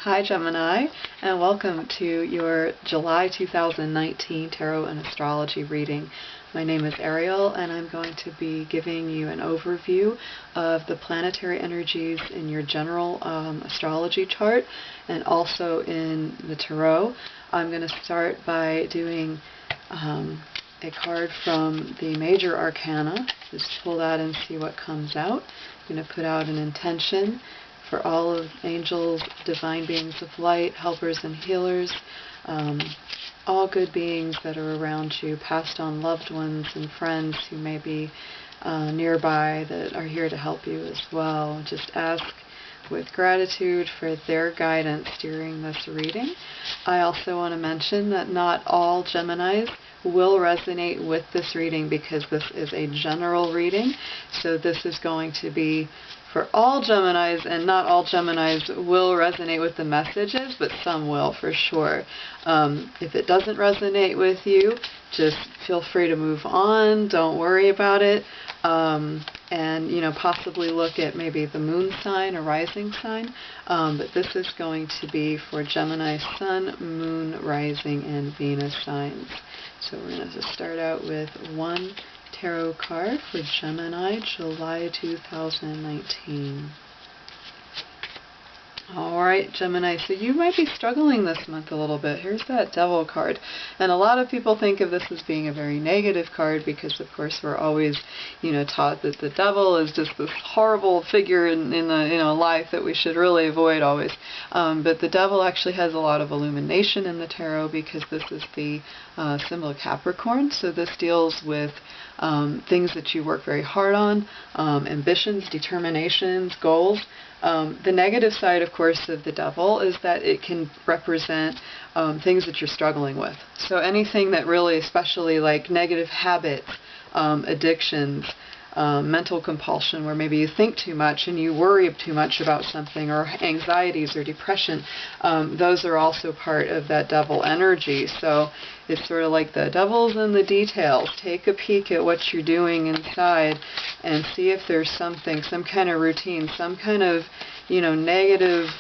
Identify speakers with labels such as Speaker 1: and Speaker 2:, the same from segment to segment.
Speaker 1: Hi Gemini, and welcome to your July 2019 Tarot and Astrology reading. My name is Ariel, and I'm going to be giving you an overview of the planetary energies in your general astrology chart and also in the Tarot. I'm going to start by doing a card from the major arcana. Just pull that and see what comes out. I'm going to put out an intention for all of angels, divine beings of light, helpers and healers, all good beings that are around you, passed on loved ones and friends who may be nearby that are here to help you as well. Just ask with gratitude for their guidance during this reading. I also want to mention that not all Geminis will resonate with this reading because this is a general reading. So this is going to be for all Geminis, and not all Geminis will resonate with the messages, but some will for sure. If it doesn't resonate with you, just feel free to move on. Don't worry about it. And, possibly look at maybe the moon sign or rising sign. But this is going to be for Gemini sun, moon, rising, and Venus signs. So we're going to just start out with one tarot card for Gemini, July 2019. Alright, Gemini, so you might be struggling this month a little bit. Here's that Devil card. And a lot of people think of this as being a very negative card because, of course, we're always, taught that the devil is just this horrible figure in the, life that we should really avoid always. But the devil actually has a lot of illumination in the tarot because this is the symbol of Capricorn. So this deals with things that you work very hard on, ambitions, determinations, goals. The negative side, of course, of the devil is that it can represent things that you're struggling with. So anything that really, especially like negative habits, addictions, mental compulsion, where maybe you think too much and you worry too much about something, or anxieties or depression, those are also part of that devil energy. So it's sort of like the devil's in the details. Take a peek at what you're doing inside and see if there's something, some kind of routine, some kind of, negative,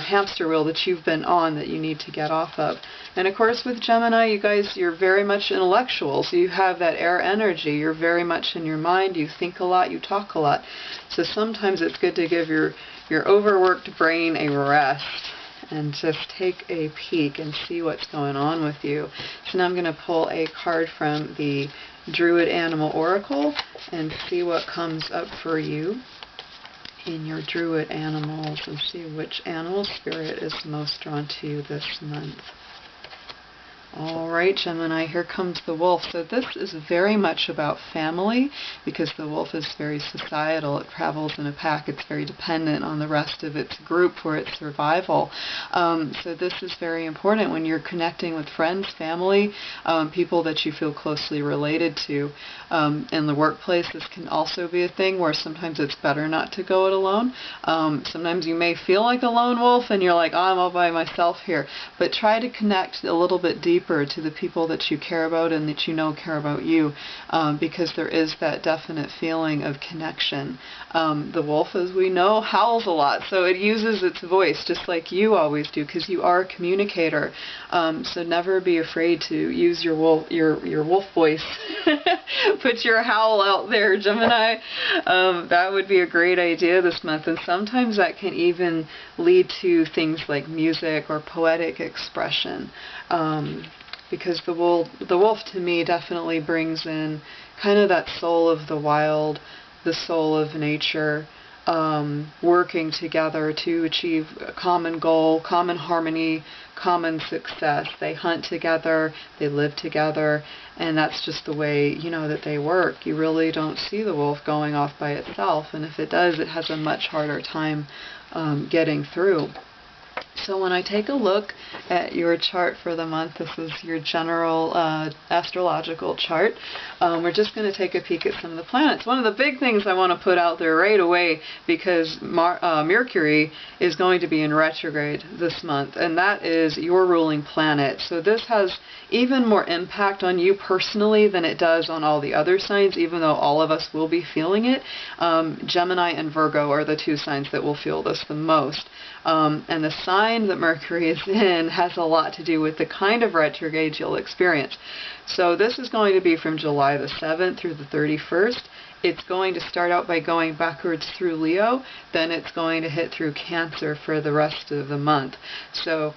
Speaker 1: hamster wheel that you've been on that you need to get off of. And of course with Gemini, you guys, you're very much intellectuals. You have that air energy. You're very much in your mind. You think a lot. You talk a lot. So sometimes it's good to give your overworked brain a rest and just take a peek and see what's going on with you. So now I'm going to pull a card from the Druid Animal Oracle and see what comes up for you in your Druid animals, and see which animal spirit is most drawn to you this month. Alright, Gemini, here comes the wolf. So this is very much about family because the wolf is very societal. It travels in a pack. It's very dependent on the rest of its group for its survival. So this is very important when you're connecting with friends, family, people that you feel closely related to. In the workplace, this can also be a thing where sometimes it's better not to go it alone. Sometimes you may feel like a lone wolf and you're like, oh, I'm all by myself here. But try to connect a little bit deeper to the people that you care about and that care about you, because there is that definite feeling of connection. The wolf, as we know, howls a lot, so it uses its voice just like you always do because you are a communicator. So never be afraid to use your wolf voice. Put your howl out there, Gemini. That would be a great idea this month, and sometimes that can even lead to things like music or poetic expression. Because the wolf to me definitely brings in kind of that soul of the wild, the soul of nature, working together to achieve a common goal, common harmony, common success. They hunt together, they live together, and that's just the way, that they work. You really don't see the wolf going off by itself, and if it does, it has a much harder time getting through. So when I take a look at your chart for the month, this is your general astrological chart, we're just going to take a peek at some of the planets. One of the big things I want to put out there right away, because Mercury is going to be in retrograde this month, and that is your ruling planet. So this has even more impact on you personally than it does on all the other signs, even though all of us will be feeling it. Gemini and Virgo are the two signs that will feel this the most. And the sign sign that Mercury is in has a lot to do with the kind of retrograde you'll experience. So this is going to be from July the 7th through the 31st. It's going to start out by going backwards through Leo, then it's going to hit through Cancer for the rest of the month. So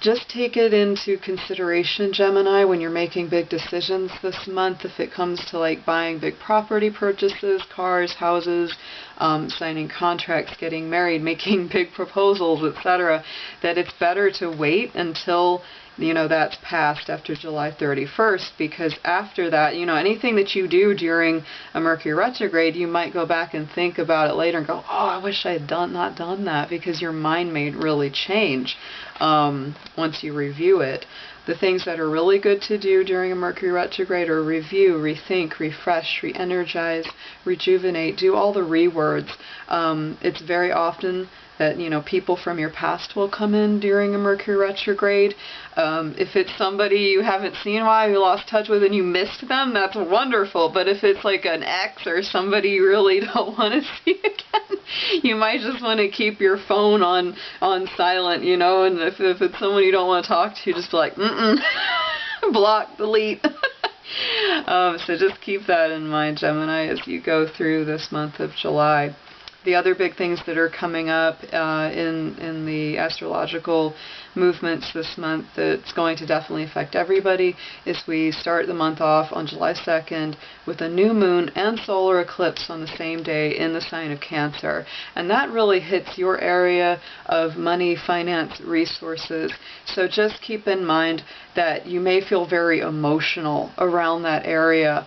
Speaker 1: just take it into consideration, Gemini, when you're making big decisions this month. If it comes to like buying big property purchases, cars, houses, signing contracts, getting married, making big proposals, etc., that it's better to wait until that's passed after July 31st, because after that, anything that you do during a Mercury retrograde, you might go back and think about it later and go, oh, I wish I had not done that, because your mind may really change once you review it. The things that are really good to do during a Mercury retrograde are review, rethink, refresh, re-energize, rejuvenate, do all the rewords. It's very often that, people from your past will come in during a Mercury retrograde. If it's somebody you haven't seen in a while, you lost touch with and you missed them, that's wonderful. But if it's like an ex or somebody you really don't want to see again, you might just want to keep your phone on silent, and if it's someone you don't want to talk to, just be like, block, delete. So just keep that in mind, Gemini, as you go through this month of July. The other big things that are coming up in the astrological movements this month that's going to definitely affect everybody is we start the month off on July 2nd with a new moon and solar eclipse on the same day in the sign of Cancer. And that really hits your area of money, finance, resources. So just keep in mind that you may feel very emotional around that area.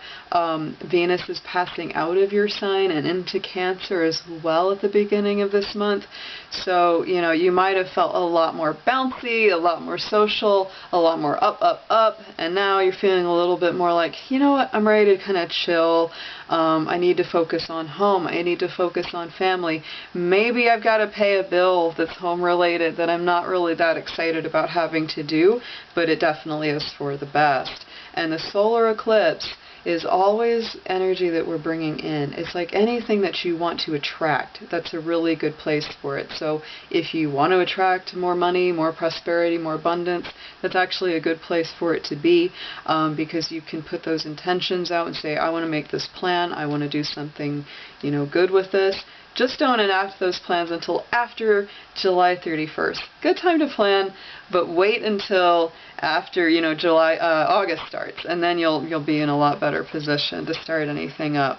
Speaker 1: Venus is passing out of your sign and into Cancer as well at the beginning of this month. So, you might have felt a lot more bouncy, a lot more social, a lot more up, and now you're feeling a little bit more like, you know what, I'm ready to kind of chill. I need to focus on home. I need to focus on family. Maybe I've got to pay a bill that's home related that I'm not really that excited about having to do, but it definitely is for the best. And the solar eclipse is always energy that we're bringing in. It's like anything that you want to attract. That's a really good place for it. So if you want to attract more money, more prosperity, more abundance, that's actually a good place for it to be, because you can put those intentions out and say, I want to make this plan. I want to do something, good with this. Just don't enact those plans until after July 31st. Good time to plan, but wait until after, August starts, and then you'll be in a lot better position to start anything up.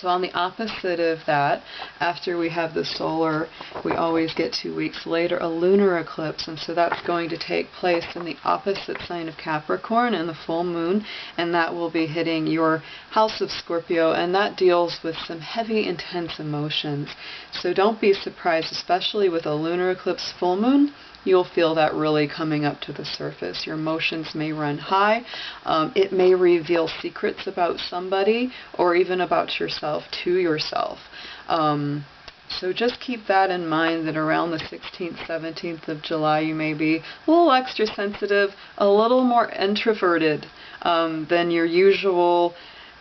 Speaker 1: So on the opposite of that, after we have the solar, we always get 2 weeks later a lunar eclipse, and so that's going to take place in the opposite sign of Capricorn in the full moon, and that will be hitting your house of Scorpio, and that deals with some heavy, intense emotions. So don't be surprised, especially with a lunar eclipse full moon. You'll feel that really coming up to the surface. Your emotions may run high. It may reveal secrets about somebody or even about yourself to yourself. So just keep that in mind, that around the 16th, 17th of July, you may be a little extra sensitive, a little more introverted than your usual,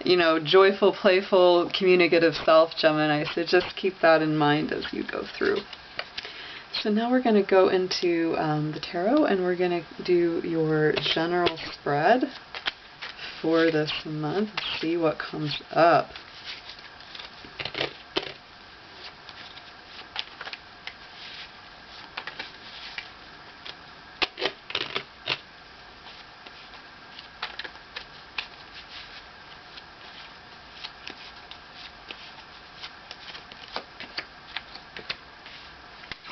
Speaker 1: joyful, playful, communicative self, Gemini. So just keep that in mind as you go through. So now we're going to go into the tarot, and we're going to do your general spread for this month. See what comes up.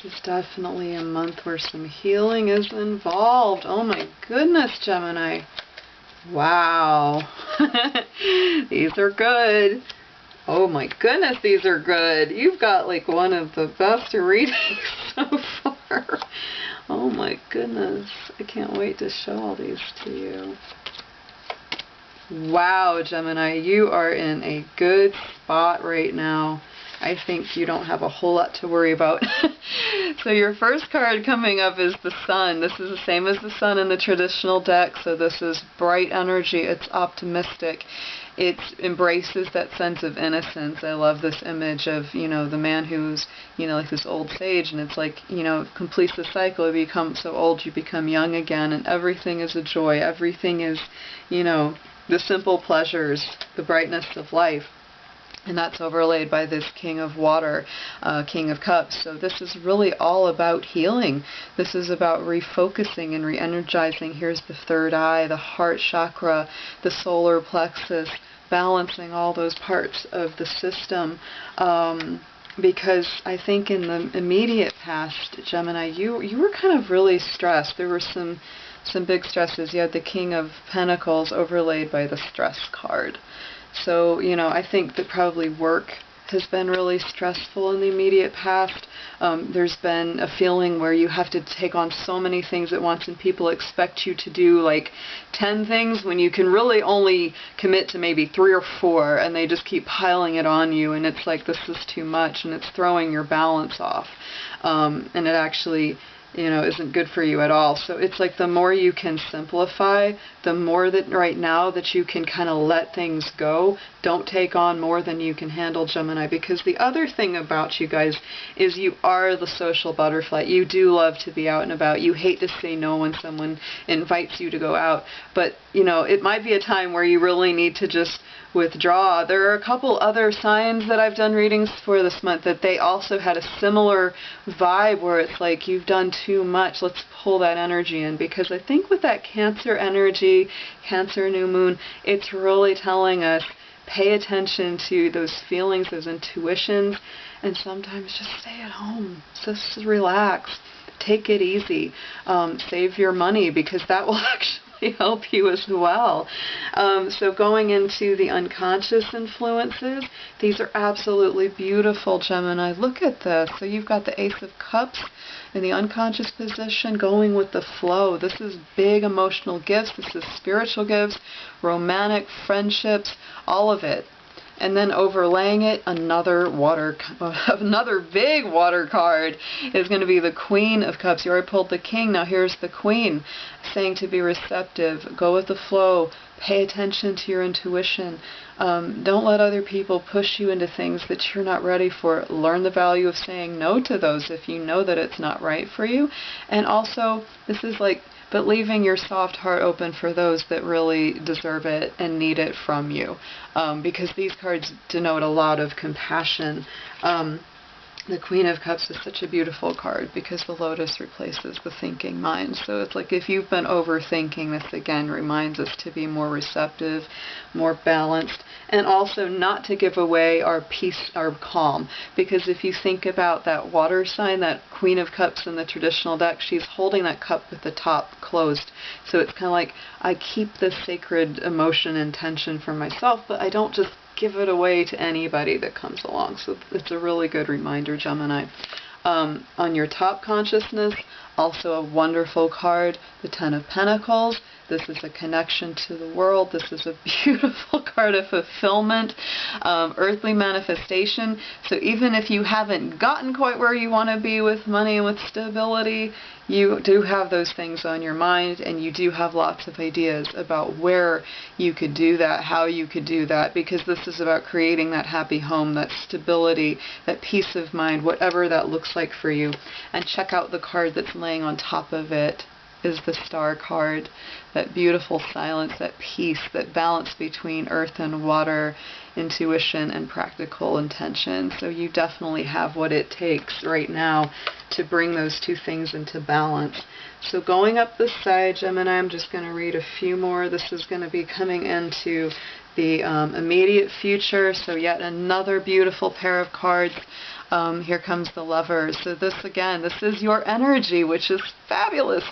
Speaker 1: It's definitely a month where some healing is involved. Oh my goodness, Gemini. Wow. These are good. Oh my goodness, these are good. You've got like one of the best readings so far. Oh my goodness. I can't wait to show all these to you. Wow, Gemini, you are in a good spot right now. I think you don't have a whole lot to worry about. So your first card coming up is the Sun. This is the same as the Sun in the traditional deck, so this is bright energy, it's optimistic. It embraces that sense of innocence. I love this image of, the man who's, like this old sage, and it's like, completes the cycle. You become so old, you become young again, and everything is a joy. Everything is, the simple pleasures, the brightness of life. And that's overlaid by this King of Water, King of Cups. So this is really all about healing. This is about refocusing and re-energizing. Here's the third eye, the heart chakra, the solar plexus, balancing all those parts of the system. Because I think in the immediate past, Gemini, you were kind of really stressed. There were some big stresses. You had the King of Pentacles overlaid by the Stress card. So, I think that probably work has been really stressful in the immediate past. There's been a feeling where you have to take on so many things at once, and people expect you to do like 10 things when you can really only commit to maybe 3 or 4, and they just keep piling it on you, and it's like, this is too much, and it's throwing your balance off. And it actually, isn't good for you at all. So it's like the more you can simplify, the more that right now that you can kind of let things go. Don't take on more than you can handle, Gemini, because the other thing about you guys is you are the social butterfly. You do love to be out and about. You hate to say no when someone invites you to go out, but it might be a time where you really need to just withdraw. There are a couple other signs that I've done readings for this month that they also had a similar vibe where it's like, you've done too much, let's pull that energy in. Because I think with that Cancer energy, Cancer new moon, it's really telling us, pay attention to those feelings, those intuitions, and sometimes just stay at home. Just relax. Take it easy. Save your money, because that will actually help you as well. So going into the unconscious influences, these are absolutely beautiful, Gemini. Look at this. So you've got the Ace of Cups in the unconscious position, going with the flow. This is big emotional gifts. This is spiritual gifts, romantic friendships, all of it. And then overlaying it, another big water card is going to be the Queen of Cups. You already pulled the King, now here's the Queen, saying to be receptive, go with the flow, pay attention to your intuition. Don't let other people push you into things that you're not ready for. Learn the value of saying no to those if you know that it's not right for you. And also, this is like, but leaving your soft heart open for those that really deserve it and need it from you. Because these cards denote a lot of compassion. The Queen of Cups is such a beautiful card because the Lotus replaces the thinking mind. So it's like, if you've been overthinking, this again reminds us to be more receptive, more balanced, and also not to give away our peace, our calm. Because if you think about that water sign, that Queen of Cups in the traditional deck, she's holding that cup with the top closed. So it's kind of like, I keep this sacred emotion and tension for myself, but I don't just give it away to anybody that comes along. So it's a really good reminder, Gemini. On your top consciousness, also a wonderful card, the Ten of Pentacles. This is a connection to the world. This is a beautiful card of fulfillment, earthly manifestation. So even if you haven't gotten quite where you want to be with money and with stability, you do have those things on your mind, and you do have lots of ideas about where you could do that, how you could do that, because this is about creating that happy home, that stability, that peace of mind, whatever that looks like for you. And check out the card that's laying on top of it is the Star card, that beautiful silence, that peace, that balance between earth and water, intuition and practical intention. So you definitely have what it takes right now to bring those two things into balance. So going up this side, Gemini, I'm just going to read a few more. This is going to be coming into the immediate future. So yet another beautiful pair of cards. Here comes the Lovers. So this, again, this is your energy, which is fabulous.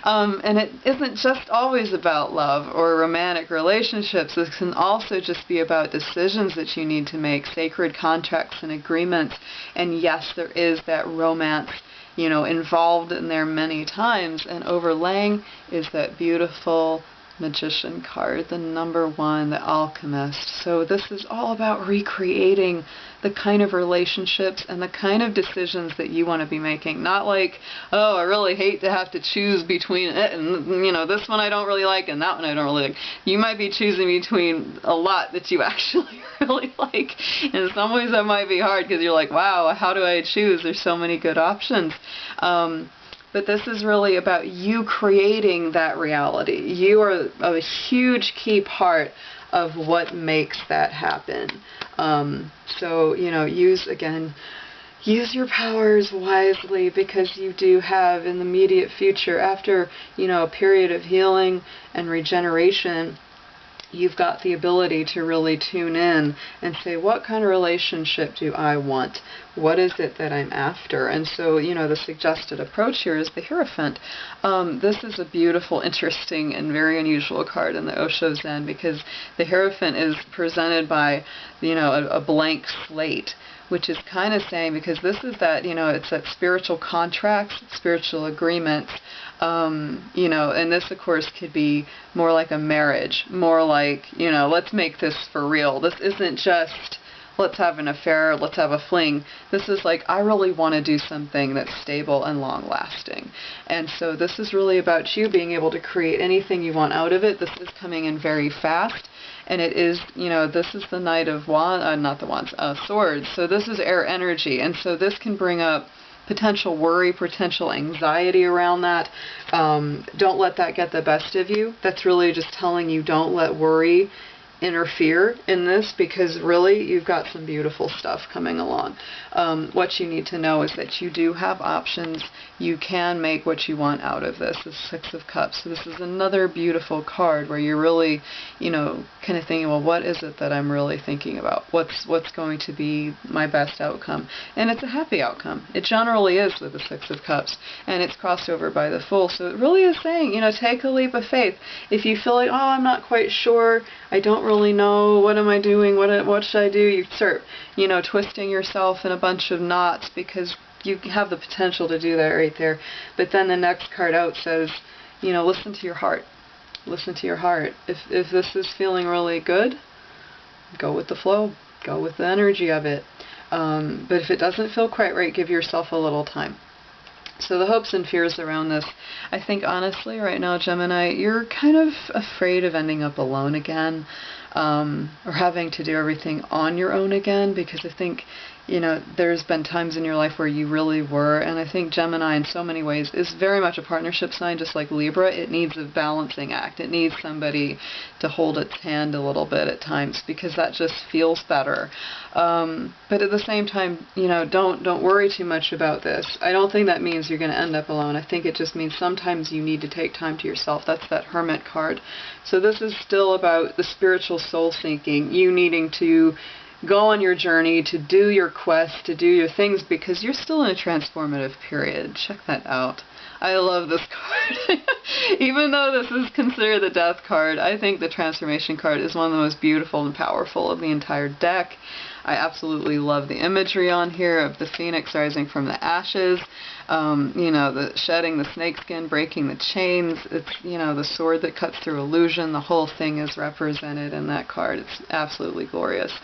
Speaker 1: And it isn't just always about love or romantic relationships. This can also just be about decisions that you need to make, sacred contracts and agreements. And yes, there is that romance, involved in there many times. And overlaying is that beautiful Magician card, the number 1, the Alchemist. So this is all about recreating the kind of relationships and the kind of decisions that you want to be making. Not like, oh, I really hate to have to choose between it and, you know, this one I don't really like and that one I don't really like. You might be choosing between a lot that you actually really like. In some ways that might be hard because you're like, wow, how do I choose? There's so many good options. But this is really about you creating that reality. You are a huge key part of what makes that happen. So, you know, use your powers wisely, because you do have in the immediate future, after, you know, a period of healing and regeneration, you've got the ability to really tune in and say, what kind of relationship do I want? What is it that I'm after? And so, you know, the suggested approach here is the Hierophant. This is a beautiful, interesting, and very unusual card in the Osho Zen, because the Hierophant is presented by, you know, a blank slate, which is kind of saying, because this is that, you know, it's that spiritual contracts, spiritual agreements, you know, and this, of course, could be more like a marriage, more like, you know, let's make this for real. This isn't just, let's have an affair, let's have a fling. This is like, I really want to do something that's stable and long-lasting. And so this is really about you being able to create anything you want out of it. This is coming in very fast. And it is, you know, this is the Knight of Wands, not the Wands, Swords. So this is air energy. And so this can bring up potential worry, potential anxiety around that. Don't let that get the best of you. That's really just telling you, don't let worry interfere in this, because really you've got some beautiful stuff coming along. What you need to know is that you do have options. You can make what you want out of this. The Six of Cups. So this is another beautiful card where you're really, you know, kind of thinking, well, what is it that I'm really thinking about? What's going to be my best outcome? And it's a happy outcome. It generally is with the Six of Cups, and it's crossed over by the Fool. So it really is saying, you know, take a leap of faith. If you feel like, oh, I'm not quite sure, I don't really know, what am I doing, what should I do? You start, you know, twisting yourself in a bunch of knots, because you have the potential to do that right there. But then the next card out says, you know, listen to your heart. Listen to your heart. If this is feeling really good, go with the flow. Go with the energy of it. But if it doesn't feel quite right, give yourself a little time. So the hopes and fears around this, I think honestly right now, Gemini, you're kind of afraid of ending up alone again, or having to do everything on your own again, because I think, you know, there's been times in your life where you really were, and I think Gemini in so many ways is very much a partnership sign, just like Libra. It needs a balancing act. It needs somebody to hold its hand a little bit at times, because that just feels better. But at the same time, you know, don't worry too much about this. I don't think that means you're going to end up alone. I think it just means sometimes you need to take time to yourself. That's that Hermit card. So this is still about the spiritual soul sinking, you needing to go on your journey, to do your quest, to do your things, because you're still in a transformative period. Check that out. I love this card. Even though this is considered the Death card, I think the Transformation card is one of the most beautiful and powerful of the entire deck. I absolutely love the imagery on here of the phoenix rising from the ashes, you know, the shedding the snakeskin, breaking the chains. It's, you know, the sword that cuts through illusion. The whole thing is represented in that card. It's absolutely glorious.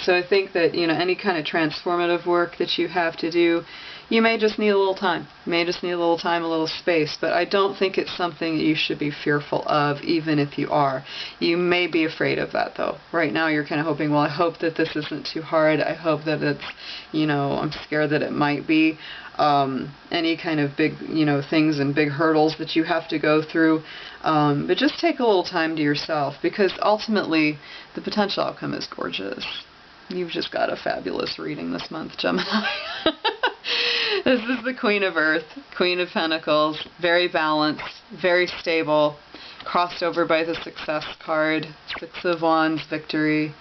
Speaker 1: So I think that, you know, any kind of transformative work that you have to do, you may just need a little time. You may just need a little time, a little space, but I don't think it's something that you should be fearful of, even if you are. You may be afraid of that, though. Right now you're kind of hoping, well, I hope that this isn't too hard. I hope that it's, you know, I'm scared that it might be. Any kind of big, you know, things and big hurdles that you have to go through. But just take a little time to yourself, because ultimately the potential outcome is gorgeous. You've just got a fabulous reading this month, Gemini. This is the Queen of Earth, Queen of Pentacles, very balanced, very stable, crossed over by the Success card, Six of Wands, victory.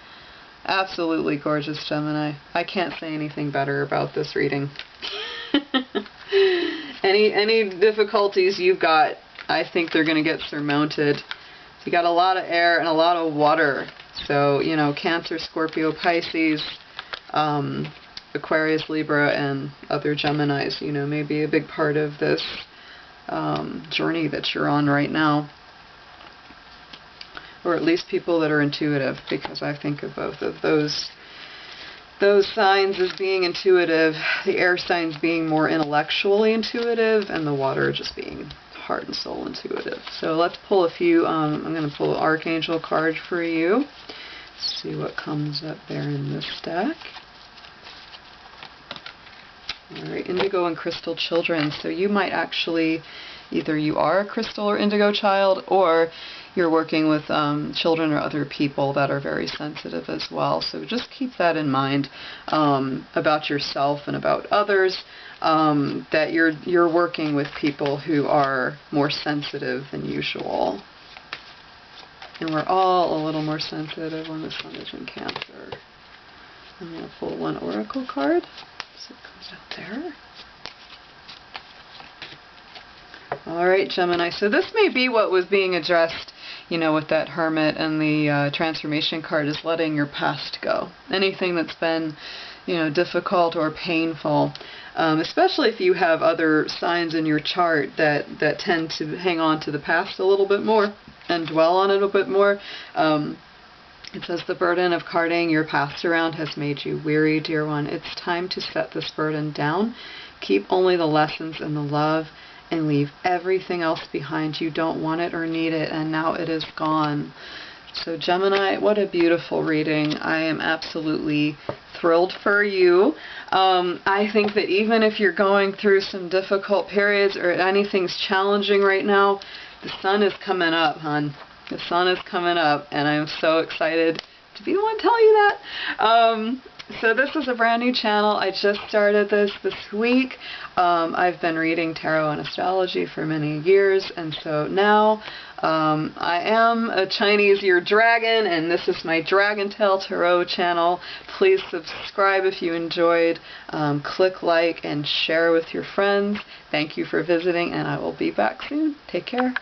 Speaker 1: Absolutely gorgeous, Gemini. I can't say anything better about this reading. Any difficulties you've got, I think they're going to get surmounted. You got a lot of air and a lot of water. So, you know, Cancer, Scorpio, Pisces, Aquarius, Libra, and other Geminis, you know, may be a big part of this journey that you're on right now. or at least people that are intuitive, because I think of both of those signs as being intuitive, the air signs being more intellectually intuitive, and the water just being heart and soul intuitive. So let's pull a few, I'm going to pull an Archangel card for you. See what comes up there in this deck. Alright, Indigo and Crystal Children. So you might actually, either you are a Crystal or Indigo child, or you're working with children or other people that are very sensitive as well. So just keep that in mind about yourself and about others, that you're working with people who are more sensitive than usual. And we're all a little more sensitive when the sun is in Cancer. I'm going to pull one Oracle card. So it comes out there. Alright, Gemini. So this may be what was being addressed, you know, with that Hermit and the Transformation card, is letting your past go. Anything that's been, you know, difficult or painful. Especially if you have other signs in your chart that tend to hang on to the past a little bit more and dwell on it a bit more. It says, the burden of carting your past around has made you weary, dear one. It's time to set this burden down. Keep only the lessons and the love, and leave everything else behind. You don't want it or need it, and now it is gone. So Gemini, what a beautiful reading. I am absolutely thrilled for you. I think that even if you're going through some difficult periods or anything's challenging right now, the sun is coming up, hon. The sun is coming up, and I'm so excited to be the one to tell you that. So this is a brand new channel. I just started this week. I've been reading tarot and astrology for many years, and so now I am a Chinese Year Dragon, and this is my Dragon Tail Tarot channel. Please subscribe if you enjoyed. Click like and share with your friends. Thank you for visiting, and I will be back soon. Take care.